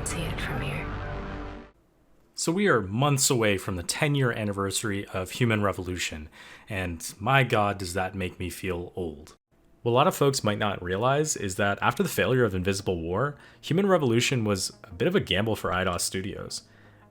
see it from here. So we are months away from the 10-year anniversary of Human Revolution, and my god does that make me feel old. What a lot of folks might not realize is that after the failure of Invisible War, Human Revolution was a bit of a gamble for Eidos Studios.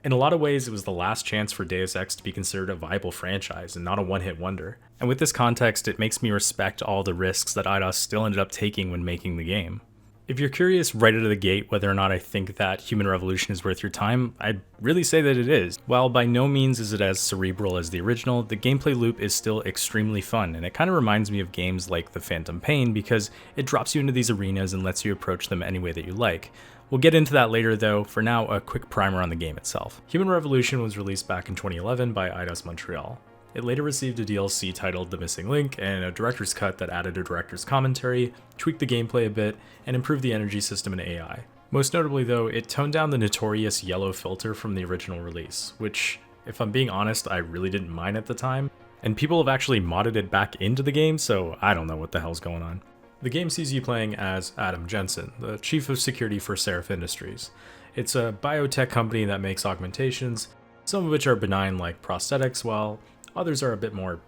In a lot of ways, it was the last chance for Deus Ex to be considered a viable franchise and not a one-hit wonder. And with this context, it makes me respect all the risks that Eidos still ended up taking when making the game. If you're curious right out of the gate whether or not I think that Human Revolution is worth your time, I'd really say that it is. While by no means is it as cerebral as the original, the gameplay loop is still extremely fun, and it kind of reminds me of games like The Phantom Pain because it drops you into these arenas and lets you approach them any way that you like. We'll get into that later though. For now, a quick primer on the game itself. Human Revolution was released back in 2011 by Eidos Montreal. It later received a DLC titled The Missing Link and a director's cut that added a director's commentary, tweaked the gameplay a bit, and improved the energy system and AI. Most notably though, it toned down the notorious yellow filter from the original release, which, if I'm being honest, I really didn't mind at the time, and people have actually modded it back into the game, so I don't know what the hell's going on. The game sees you playing as Adam Jensen, the chief of security for Seraph Industries. It's a biotech company that makes augmentations, some of which are benign like prosthetics, while others are a bit more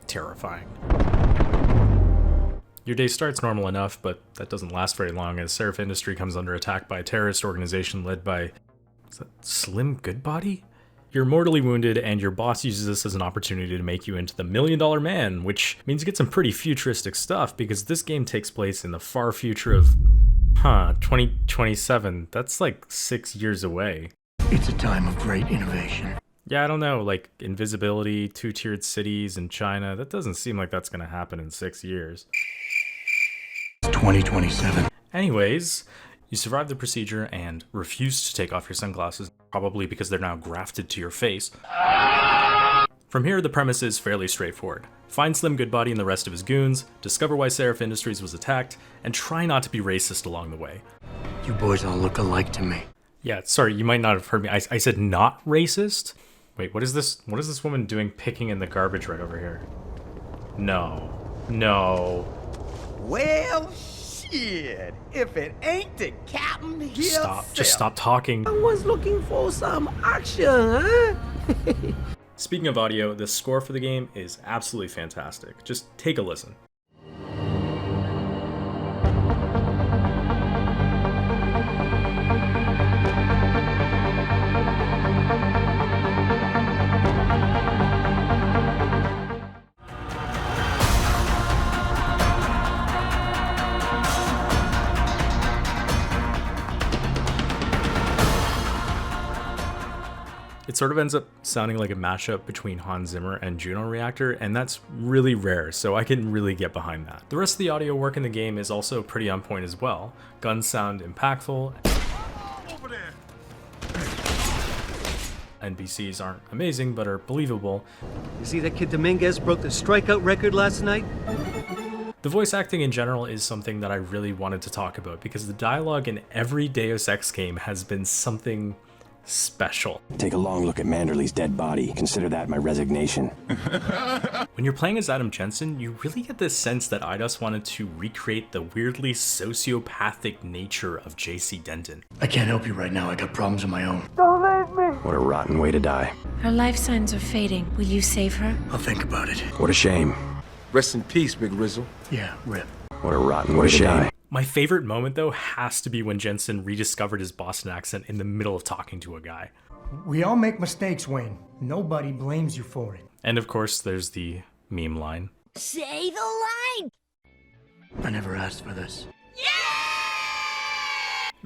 terrifying. Your day starts normal enough, but that doesn't last very long as Seraph Industry comes under attack by a terrorist organization led by... is that Slim Goodbody? You're mortally wounded, and your boss uses this as an opportunity to make you into the $1 Million Man, which means you get some pretty futuristic stuff, because this game takes place in the far future of... 2027. That's like 6 years away. It's a time of great innovation. Yeah, I don't know, like invisibility, two-tiered cities in China, that doesn't seem like that's gonna happen in 6 years. It's 2027. Anyways, you survive the procedure and refuse to take off your sunglasses, probably because they're now grafted to your face. From here, the premise is fairly straightforward. Find Slim Goodbody and the rest of his goons, discover why Seraph Industries was attacked, and try not to be racist along the way. You boys all look alike to me. Yeah, sorry, you might not have heard me. I said not racist? Wait, what is this? What is this woman doing picking in the garbage right over here? No. Well, shit. If it ain't the captain himself. Just stop talking. I was looking for some action, huh? Speaking of audio, the score for the game is absolutely fantastic. Just take a listen. It sort of ends up sounding like a mashup between Hans Zimmer and Juno Reactor, and that's really rare, so I can really get behind that. The rest of the audio work in the game is also pretty on point as well. Guns sound impactful. Over there. NPCs aren't amazing, but are believable. You see that kid Dominguez broke the strikeout record last night? The voice acting in general is something that I really wanted to talk about, because the dialogue in every Deus Ex game has been something special. Take a long look at Manderley's dead body. Consider that my resignation. When you're playing as Adam Jensen, you really get this sense that Eidos wanted to recreate the weirdly sociopathic nature of J.C. Denton. I can't help you right now. I got problems of my own. What a rotten way to die. Her life signs are fading. Will you save her? I'll think about it. What a shame. Rest in peace, Big Rizzle. Yeah, rip. What a rotten way to die. My favorite moment, though, has to be when Jensen rediscovered his Boston accent in the middle of talking to a guy. We all make mistakes, Wayne. Nobody blames you for it. And of course, there's the meme line. Say the line! I never asked for this.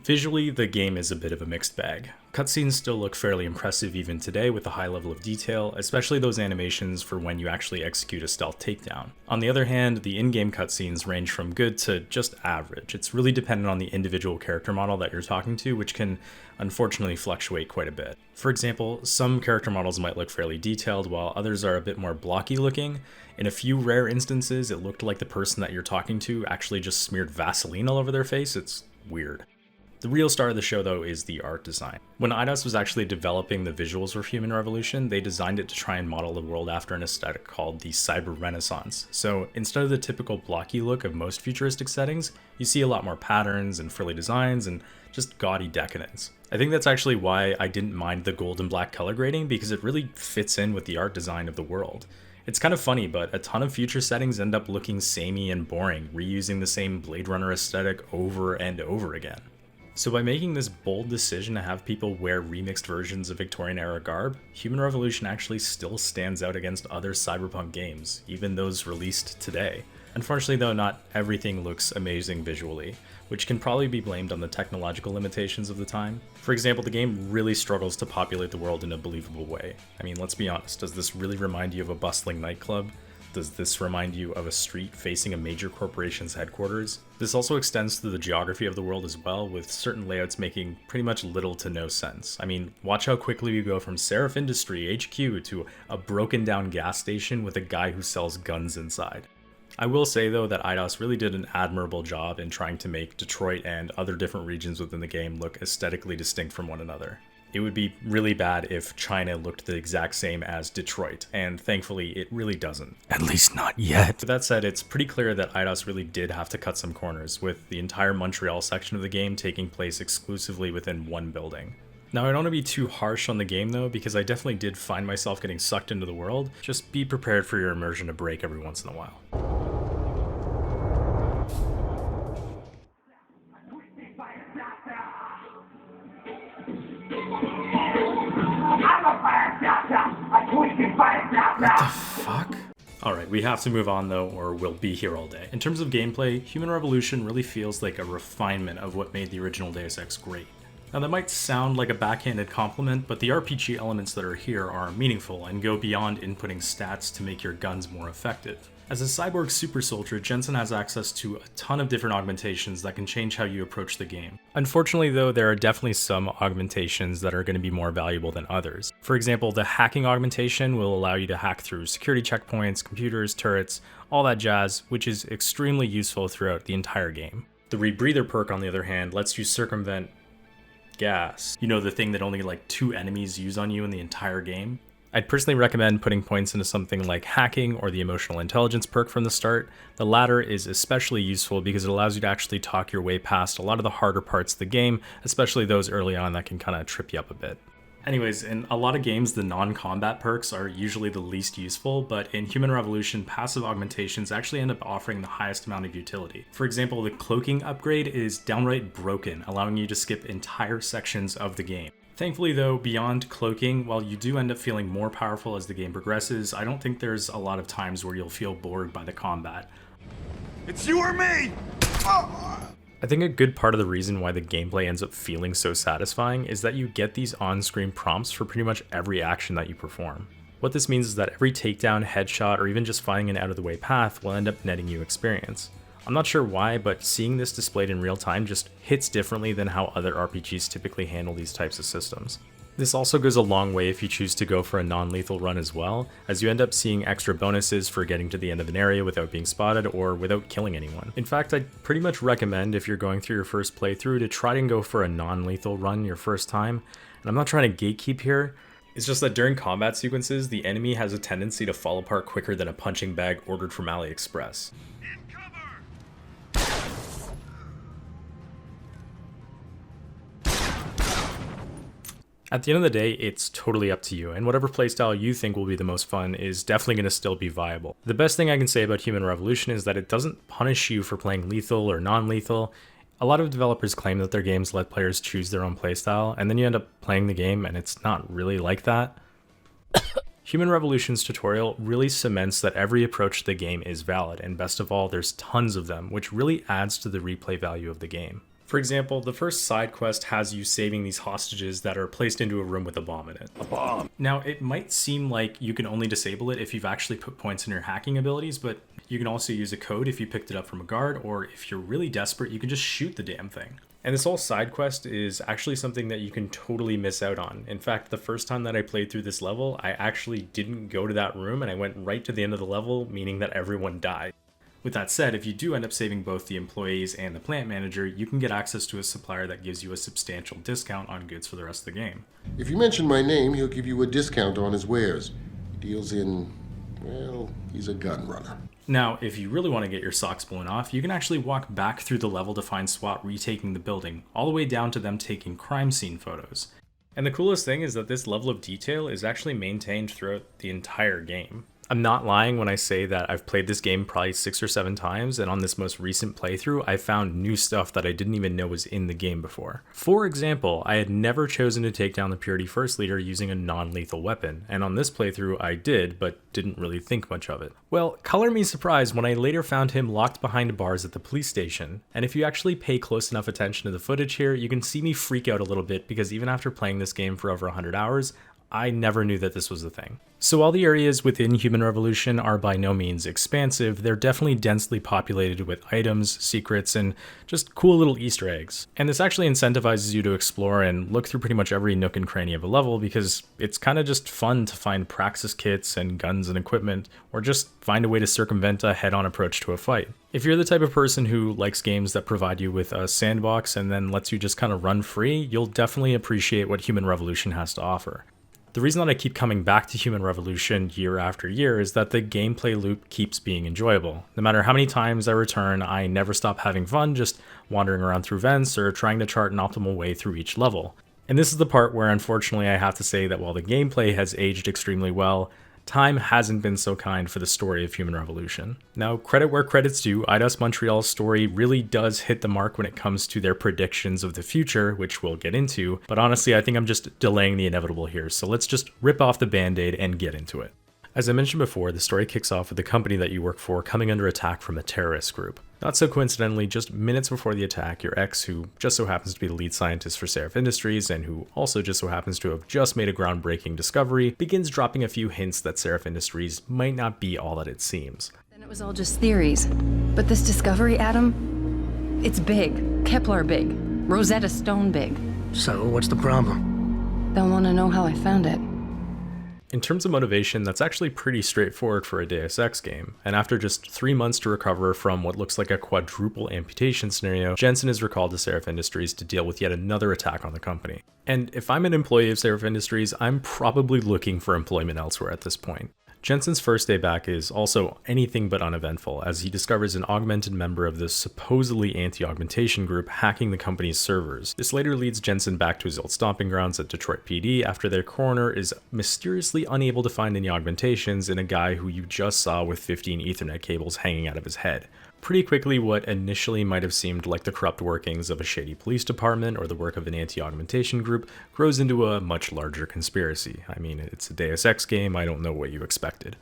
Visually, the game is a bit of a mixed bag. Cutscenes still look fairly impressive even today with a high level of detail, especially those animations for when you actually execute a stealth takedown. On the other hand, the in-game cutscenes range from good to just average. It's really dependent on the individual character model that you're talking to, which can unfortunately fluctuate quite a bit. For example, some character models might look fairly detailed while others are a bit more blocky looking. In a few rare instances, it looked like the person that you're talking to actually just smeared Vaseline all over their face. It's weird. The real star of the show, though, is the art design. When Eidos was actually developing the visuals for Human Revolution, they designed it to try and model the world after an aesthetic called the Cyber Renaissance. So instead of the typical blocky look of most futuristic settings, you see a lot more patterns and frilly designs and just gaudy decadence. I think that's actually why I didn't mind the gold and black color grading, because it really fits in with the art design of the world. It's kind of funny, but a ton of future settings end up looking samey and boring, reusing the same Blade Runner aesthetic over and over again. So by making this bold decision to have people wear remixed versions of Victorian era garb, Human Revolution actually still stands out against other cyberpunk games, even those released today. Unfortunately though, not everything looks amazing visually, which can probably be blamed on the technological limitations of the time. For example, the game really struggles to populate the world in a believable way. I mean, let's be honest, does this really remind you of a bustling nightclub? Does this remind you of a street facing a major corporation's headquarters? This also extends to the geography of the world as well, with certain layouts making pretty much little to no sense. I mean, watch how quickly we go from Seraph Industry HQ to a broken down gas station with a guy who sells guns inside. I will say though that Eidos really did an admirable job in trying to make Detroit and other different regions within the game look aesthetically distinct from one another. It would be really bad if China looked the exact same as Detroit, and thankfully it really doesn't. At least not yet. With that said, it's pretty clear that Eidos really did have to cut some corners, with the entire Montreal section of the game taking place exclusively within one building. Now, I don't want to be too harsh on the game though, because I definitely did find myself getting sucked into the world. Just be prepared for your immersion to break every once in a while. What the fuck? Alright, we have to move on though, or we'll be here all day. In terms of gameplay, Human Revolution really feels like a refinement of what made the original Deus Ex great. Now that might sound like a backhanded compliment, but the RPG elements that are here are meaningful and go beyond inputting stats to make your guns more effective. As a cyborg super soldier, Jensen has access to a ton of different augmentations that can change how you approach the game. Unfortunately though, there are definitely some augmentations that are going to be more valuable than others. For example, the hacking augmentation will allow you to hack through security checkpoints, computers, turrets, all that jazz, which is extremely useful throughout the entire game. The Rebreather perk, on the other hand, lets you circumvent gas. You know, the thing that only like 2 enemies use on you in the entire game? I'd personally recommend putting points into something like hacking or the emotional intelligence perk from the start. The latter is especially useful because it allows you to actually talk your way past a lot of the harder parts of the game, especially those early on that can kind of trip you up a bit. Anyways, in a lot of games, the non-combat perks are usually the least useful, but in Human Revolution, passive augmentations actually end up offering the highest amount of utility. For example, the cloaking upgrade is downright broken, allowing you to skip entire sections of the game. Thankfully though, beyond cloaking, while you do end up feeling more powerful as the game progresses, I don't think there's a lot of times where you'll feel bored by the combat. It's you or me! I think a good part of the reason why the gameplay ends up feeling so satisfying is that you get these on-screen prompts for pretty much every action that you perform. What this means is that every takedown, headshot, or even just finding an out-of-the-way path will end up netting you experience. I'm not sure why, but seeing this displayed in real time just hits differently than how other RPGs typically handle these types of systems. This also goes a long way if you choose to go for a non-lethal run as well, as you end up seeing extra bonuses for getting to the end of an area without being spotted or without killing anyone. In fact, I'd pretty much recommend if you're going through your first playthrough to try and go for a non-lethal run your first time. And I'm not trying to gatekeep here, it's just that during combat sequences, the enemy has a tendency to fall apart quicker than a punching bag ordered from AliExpress. At the end of the day, it's totally up to you, and whatever playstyle you think will be the most fun is definitely going to still be viable. The best thing I can say about Human Revolution is that it doesn't punish you for playing lethal or non-lethal. A lot of developers claim that their games let players choose their own playstyle, and then you end up playing the game and it's not really like that. Human Revolution's tutorial really cements that every approach to the game is valid, and best of all, there's tons of them, which really adds to the replay value of the game. For example, the first side quest has you saving these hostages that are placed into a room with a bomb in it. A bomb! Now, it might seem like you can only disable it if you've actually put points in your hacking abilities, but you can also use a code if you picked it up from a guard, or if you're really desperate, you can just shoot the damn thing. And this whole side quest is actually something that you can totally miss out on. In fact, the first time that I played through this level, I actually didn't go to that room and I went right to the end of the level, meaning that everyone died. With that said, if you do end up saving both the employees and the plant manager, you can get access to a supplier that gives you a substantial discount on goods for the rest of the game. If you mention my name, he'll give you a discount on his wares. He deals in, well, he's a gun runner. Now, if you really want to get your socks blown off, you can actually walk back through the level to find SWAT retaking the building, all the way down to them taking crime scene photos. And the coolest thing is that this level of detail is actually maintained throughout the entire game. I'm not lying when I say that I've played this game probably 6 or 7 times, and on this most recent playthrough, I found new stuff that I didn't even know was in the game before. For example, I had never chosen to take down the Purity First Leader using a non-lethal weapon, and on this playthrough I did, but didn't really think much of it. Well, color me surprised when I later found him locked behind bars at the police station, and if you actually pay close enough attention to the footage here, you can see me freak out a little bit because even after playing this game for over 100 hours, I never knew that this was a thing. So while the areas within Human Revolution are by no means expansive, they're definitely densely populated with items, secrets, and just cool little Easter eggs. And this actually incentivizes you to explore and look through pretty much every nook and cranny of a level because it's kind of just fun to find praxis kits and guns and equipment, or just find a way to circumvent a head-on approach to a fight. If you're the type of person who likes games that provide you with a sandbox and then lets you just kind of run free, you'll definitely appreciate what Human Revolution has to offer. The reason that I keep coming back to Human Revolution year after year is that the gameplay loop keeps being enjoyable. No matter how many times I return, I never stop having fun just wandering around through vents or trying to chart an optimal way through each level. And this is the part where unfortunately I have to say that while the gameplay has aged extremely well, time hasn't been so kind for the story of Human Revolution. Now, credit where credit's due, Eidos Montreal's story really does hit the mark when it comes to their predictions of the future, which we'll get into, but honestly I think I'm just delaying the inevitable here, so let's just rip off the band-aid and get into it. As I mentioned before, the story kicks off with the company that you work for coming under attack from a terrorist group. Not so coincidentally, just minutes before the attack, your ex, who just so happens to be the lead scientist for Seraph Industries and who also just so happens to have just made a groundbreaking discovery, begins dropping a few hints that Seraph Industries might not be all that it seems. Then it was all just theories. But this discovery, Adam, it's big. Kepler big. Rosetta Stone big. So, what's the problem? They'll want to know how I found it. In terms of motivation, that's actually pretty straightforward for a Deus Ex game, and after just 3 months to recover from what looks like a quadruple amputation scenario, Jensen is recalled to Seraph Industries to deal with yet another attack on the company. And if I'm an employee of Seraph Industries, I'm probably looking for employment elsewhere at this point. Jensen's first day back is also anything but uneventful, as he discovers an augmented member of this supposedly anti-augmentation group hacking the company's servers. This later leads Jensen back to his old stomping grounds at Detroit PD after their coroner is mysteriously unable to find any augmentations in a guy who you just saw with 15 Ethernet cables hanging out of his head. Pretty quickly, what initially might have seemed like the corrupt workings of a shady police department or the work of an anti-augmentation group grows into a much larger conspiracy. I mean, it's a Deus Ex game, I don't know what you expected.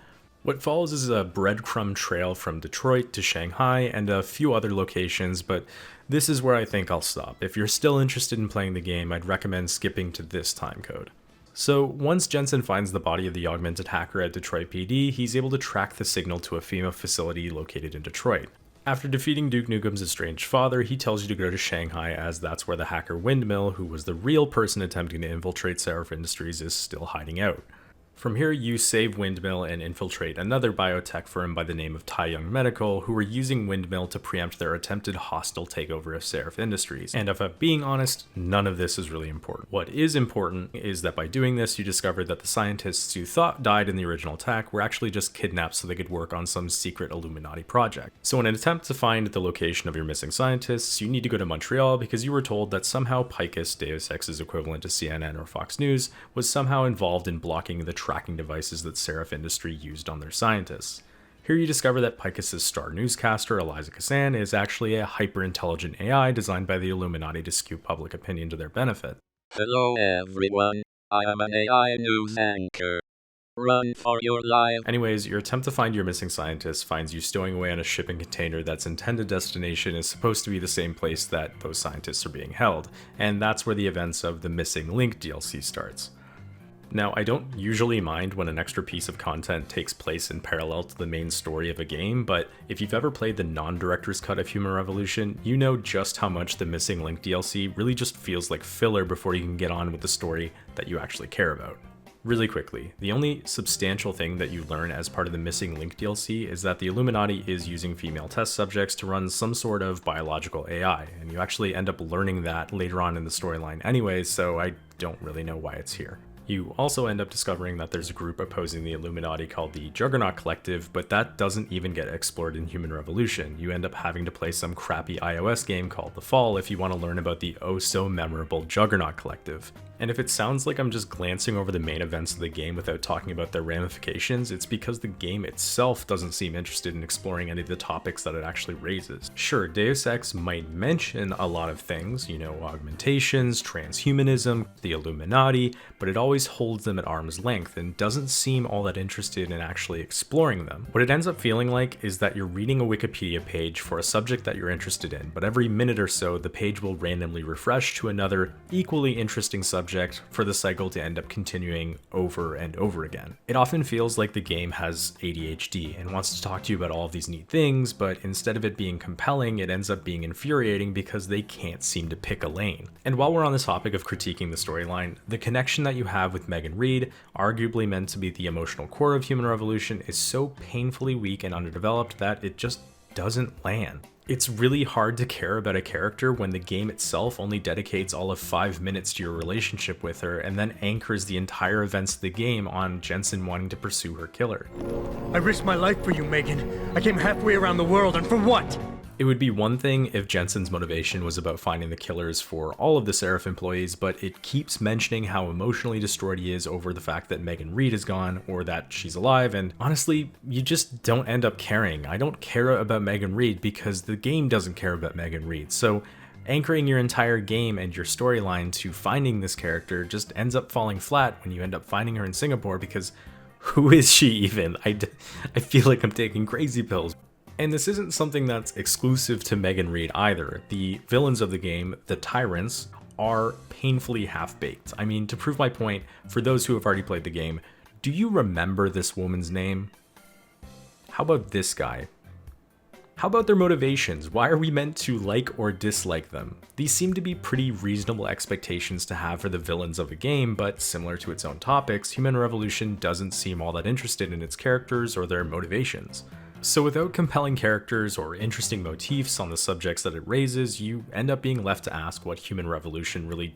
What follows is a breadcrumb trail from Detroit to Shanghai and a few other locations, but this is where I think I'll stop. If you're still interested in playing the game, I'd recommend skipping to this timecode. So once Jensen finds the body of the augmented hacker at Detroit PD, he's able to track the signal to a FEMA facility located in Detroit. After defeating Duke Nukem's estranged father, he tells you to go to Shanghai as that's where the hacker Windmill, who was the real person attempting to infiltrate Seraph Industries, is still hiding out. From here, you save Windmill and infiltrate another biotech firm by the name of Taiyang Medical, who were using Windmill to preempt their attempted hostile takeover of Seraph Industries. And if I'm being honest, none of this is really important. What is important is that by doing this, you discover that the scientists you thought died in the original attack were actually just kidnapped so they could work on some secret Illuminati project. So in an attempt to find the location of your missing scientists, you need to go to Montreal because you were told that somehow Picus, Deus Ex's equivalent to CNN or Fox News, was somehow involved in blocking the tracking devices that Seraph Industry used on their scientists. Here you discover that Picus's star newscaster, Eliza Cassan, is actually a hyper-intelligent AI designed by the Illuminati to skew public opinion to their benefit. Hello everyone, I am an AI news anchor. Run for your life. Anyways, your attempt to find your missing scientists finds you stowing away on a shipping container that's intended destination is supposed to be the same place that those scientists are being held, and that's where the events of the Missing Link DLC starts. Now, I don't usually mind when an extra piece of content takes place in parallel to the main story of a game, but if you've ever played the non-director's cut of Human Revolution, you know just how much the Missing Link DLC really just feels like filler before you can get on with the story that you actually care about. Really quickly, the only substantial thing that you learn as part of the Missing Link DLC is that the Illuminati is using female test subjects to run some sort of biological AI, and you actually end up learning that later on in the storyline anyways, so I don't really know why it's here. You also end up discovering that there's a group opposing the Illuminati called the Juggernaut Collective, but that doesn't even get explored in Human Revolution. You end up having to play some crappy iOS game called The Fall if you want to learn about the oh-so-memorable Juggernaut Collective. And if it sounds like I'm just glancing over the main events of the game without talking about their ramifications, it's because the game itself doesn't seem interested in exploring any of the topics that it actually raises. Sure, Deus Ex might mention a lot of things, augmentations, transhumanism, the Illuminati, but it always holds them at arm's length and doesn't seem all that interested in actually exploring them. What it ends up feeling like is that you're reading a Wikipedia page for a subject that you're interested in, but every minute or so the page will randomly refresh to another equally interesting subject for the cycle to end up continuing over and over again. It often feels like the game has ADHD and wants to talk to you about all of these neat things, but instead of it being compelling, it ends up being infuriating because they can't seem to pick a lane. And while we're on the topic of critiquing the storyline, the connection that you have with Megan Reed, arguably meant to be the emotional core of Human Revolution, is so painfully weak and underdeveloped that it just doesn't land. It's really hard to care about a character when the game itself only dedicates all of 5 minutes to your relationship with her and then anchors the entire events of the game on Jensen wanting to pursue her killer. I risked my life for you, Megan. I came halfway around the world, and for what? It would be one thing if Jensen's motivation was about finding the killers for all of the Seraph employees, but it keeps mentioning how emotionally destroyed he is over the fact that Megan Reed is gone or that she's alive, and honestly, you just don't end up caring. I don't care about Megan Reed because the game doesn't care about Megan Reed, so anchoring your entire game and your storyline to finding this character just ends up falling flat when you end up finding her in Singapore because who is she even? I feel like I'm taking crazy pills. And this isn't something that's exclusive to Megan Reed either. The villains of the game, the Tyrants, are painfully half-baked. I mean, to prove my point, for those who have already played the game, do you remember this woman's name? How about this guy? How about their motivations? Why are we meant to like or dislike them? These seem to be pretty reasonable expectations to have for the villains of a game, but similar to its own topics, Human Revolution doesn't seem all that interested in its characters or their motivations. So without compelling characters or interesting motifs on the subjects that it raises, you end up being left to ask what Human Revolution really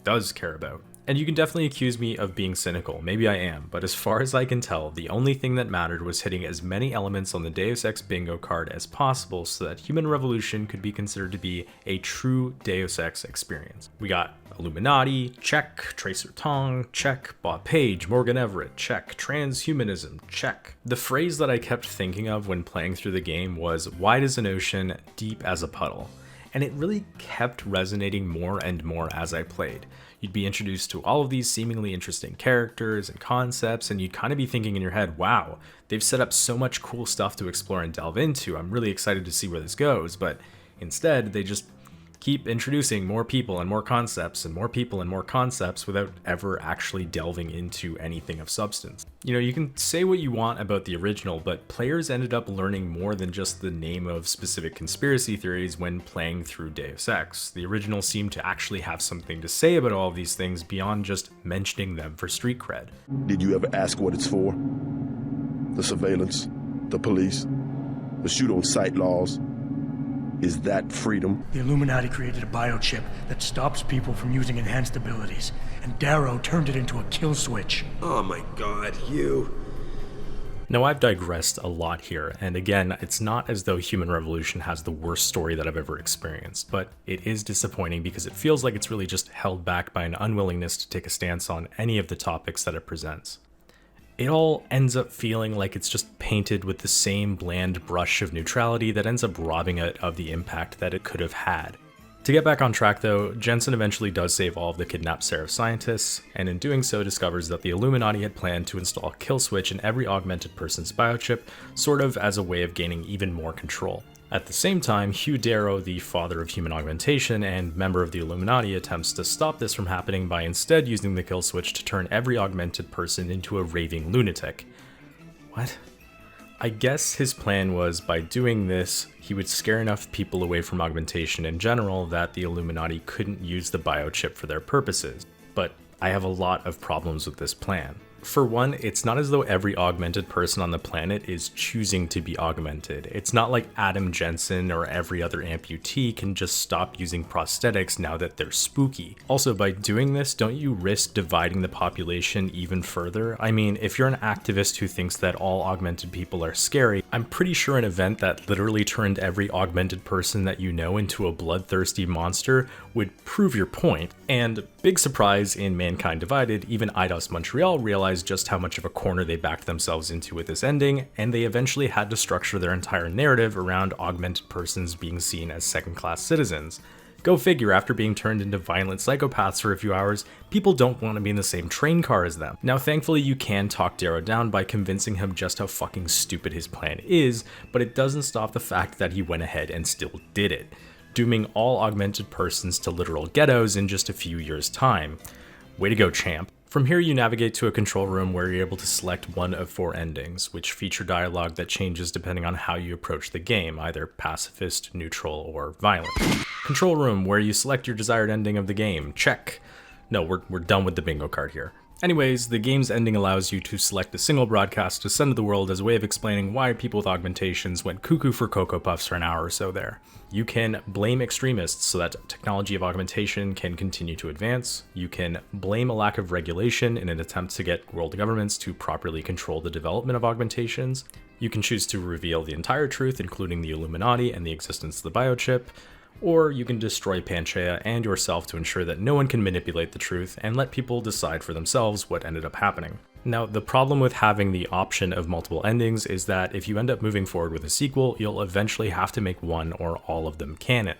does care about. And you can definitely accuse me of being cynical, maybe I am, but as far as I can tell, the only thing that mattered was hitting as many elements on the Deus Ex bingo card as possible so that Human Revolution could be considered to be a true Deus Ex experience. We got Illuminati, check. Tracer Tong, check. Bob Page, Morgan Everett, check. Transhumanism, check. The phrase that I kept thinking of when playing through the game was wide as an ocean, deep as a puddle. And it really kept resonating more and more as I played. You'd be introduced to all of these seemingly interesting characters and concepts, and you'd kind of be thinking in your head, wow, they've set up so much cool stuff to explore and delve into. I'm really excited to see where this goes, but instead they just keep introducing more people and more concepts and more people and more concepts without ever actually delving into anything of substance. You can say what you want about the original, but players ended up learning more than just the name of specific conspiracy theories when playing through Deus Ex. The original seemed to actually have something to say about all of these things beyond just mentioning them for street cred. Did you ever ask what it's for? The surveillance, the police, the shoot-on-sight laws. Is that freedom? The Illuminati created a biochip that stops people from using enhanced abilities, and Darrow turned it into a kill switch. Oh my god, you... Now I've digressed a lot here, and again, it's not as though Human Revolution has the worst story that I've ever experienced, but it is disappointing because it feels like it's really just held back by an unwillingness to take a stance on any of the topics that it presents. It all ends up feeling like it's just painted with the same bland brush of neutrality that ends up robbing it of the impact that it could have had. To get back on track though, Jensen eventually does save all of the kidnapped Seraph scientists, and in doing so discovers that the Illuminati had planned to install a kill switch in every augmented person's biochip, sort of as a way of gaining even more control. At the same time, Hugh Darrow, the father of human augmentation and member of the Illuminati, attempts to stop this from happening by instead using the kill switch to turn every augmented person into a raving lunatic. What? I guess his plan was, by doing this, he would scare enough people away from augmentation in general that the Illuminati couldn't use the biochip for their purposes. But I have a lot of problems with this plan. For one, it's not as though every augmented person on the planet is choosing to be augmented. It's not like Adam Jensen or every other amputee can just stop using prosthetics now that they're spooky. Also, by doing this, don't you risk dividing the population even further? I mean, if you're an activist who thinks that all augmented people are scary, I'm pretty sure an event that literally turned every augmented person that you know into a bloodthirsty monster would prove your point. And big surprise, in Mankind Divided, even Eidos Montreal realized just how much of a corner they backed themselves into with this ending, and they eventually had to structure their entire narrative around augmented persons being seen as second-class citizens. Go figure, after being turned into violent psychopaths for a few hours, people don't want to be in the same train car as them. Now thankfully you can talk Darrow down by convincing him just how fucking stupid his plan is, but it doesn't stop the fact that he went ahead and still did it, dooming all augmented persons to literal ghettos in just a few years' time. Way to go, champ. From here you navigate to a control room where you're able to select one of 4 endings, which feature dialogue that changes depending on how you approach the game, either pacifist, neutral, or violent. Control room, where you select your desired ending of the game. Check. No, we're done with the bingo card here. Anyways, the game's ending allows you to select a single broadcast to send to the world as a way of explaining why people with augmentations went cuckoo for Cocoa Puffs for an hour or so there. You can blame extremists so that technology of augmentation can continue to advance. You can blame a lack of regulation in an attempt to get world governments to properly control the development of augmentations. You can choose to reveal the entire truth, including the Illuminati and the existence of the biochip. Or you can destroy Panchaea and yourself to ensure that no one can manipulate the truth and let people decide for themselves what ended up happening. Now, the problem with having the option of multiple endings is that if you end up moving forward with a sequel, you'll eventually have to make one or all of them canon.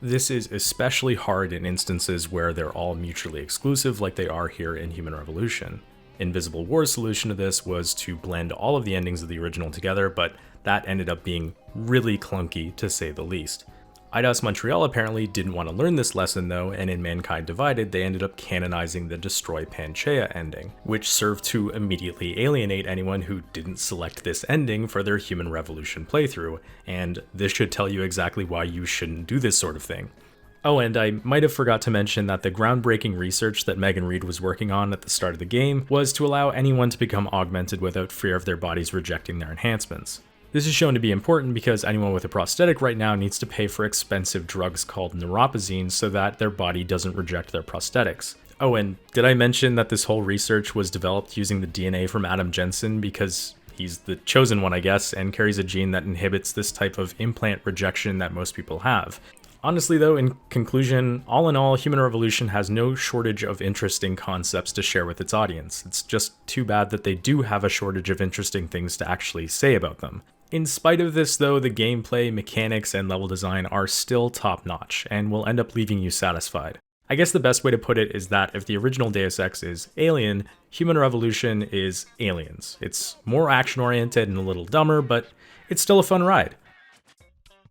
This is especially hard in instances where they're all mutually exclusive like they are here in Human Revolution. Invisible War's solution to this was to blend all of the endings of the original together, but that ended up being really clunky to say the least. Eidos Montreal apparently didn't want to learn this lesson though, and in Mankind Divided they ended up canonizing the Destroy Panchaea ending, which served to immediately alienate anyone who didn't select this ending for their Human Revolution playthrough, and this should tell you exactly why you shouldn't do this sort of thing. Oh, and I might have forgot to mention that the groundbreaking research that Megan Reed was working on at the start of the game was to allow anyone to become augmented without fear of their bodies rejecting their enhancements. This is shown to be important because anyone with a prosthetic right now needs to pay for expensive drugs called neuropozyne so that their body doesn't reject their prosthetics. Oh, and did I mention that this whole research was developed using the DNA from Adam Jensen because he's the chosen one, I guess, and carries a gene that inhibits this type of implant rejection that most people have. Honestly though, in conclusion, all in all, Human Revolution has no shortage of interesting concepts to share with its audience. It's just too bad that they do have a shortage of interesting things to actually say about them. In spite of this though, the gameplay, mechanics, and level design are still top-notch, and will end up leaving you satisfied. I guess the best way to put it is that if the original Deus Ex is Alien, Human Revolution is Aliens. It's more action-oriented and a little dumber, but it's still a fun ride.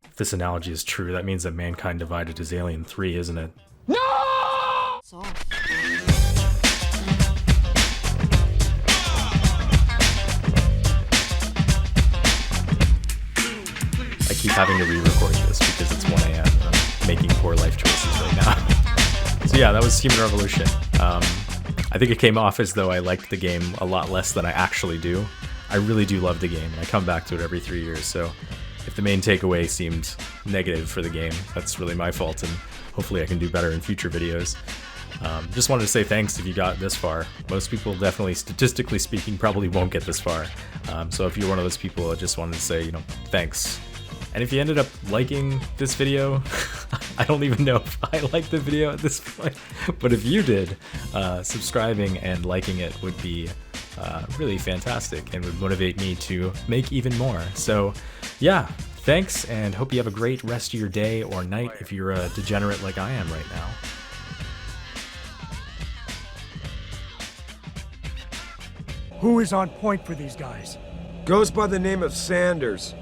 If this analogy is true, that means that Mankind Divided is Alien 3, isn't it? No! I keep having to re-record this because it's 1 a.m. and I'm making poor life choices right now. So yeah, that was Human Revolution. I think it came off as though I liked the game a lot less than I actually do. I really do love the game, and I come back to it every 3 years, so if the main takeaway seemed negative for the game, that's really my fault, and hopefully I can do better in future videos. Just wanted to say thanks if you got this far. Most people definitely, statistically speaking, probably won't get this far. So if you're one of those people, I just wanted to say, thanks. And if you ended up liking this video, I don't even know if I liked the video at this point, but if you did, subscribing and liking it would be really fantastic and would motivate me to make even more. So yeah, thanks, and hope you have a great rest of your day or night if you're a degenerate like I am right now. Who is on point for these guys? Goes by the name of Sanders.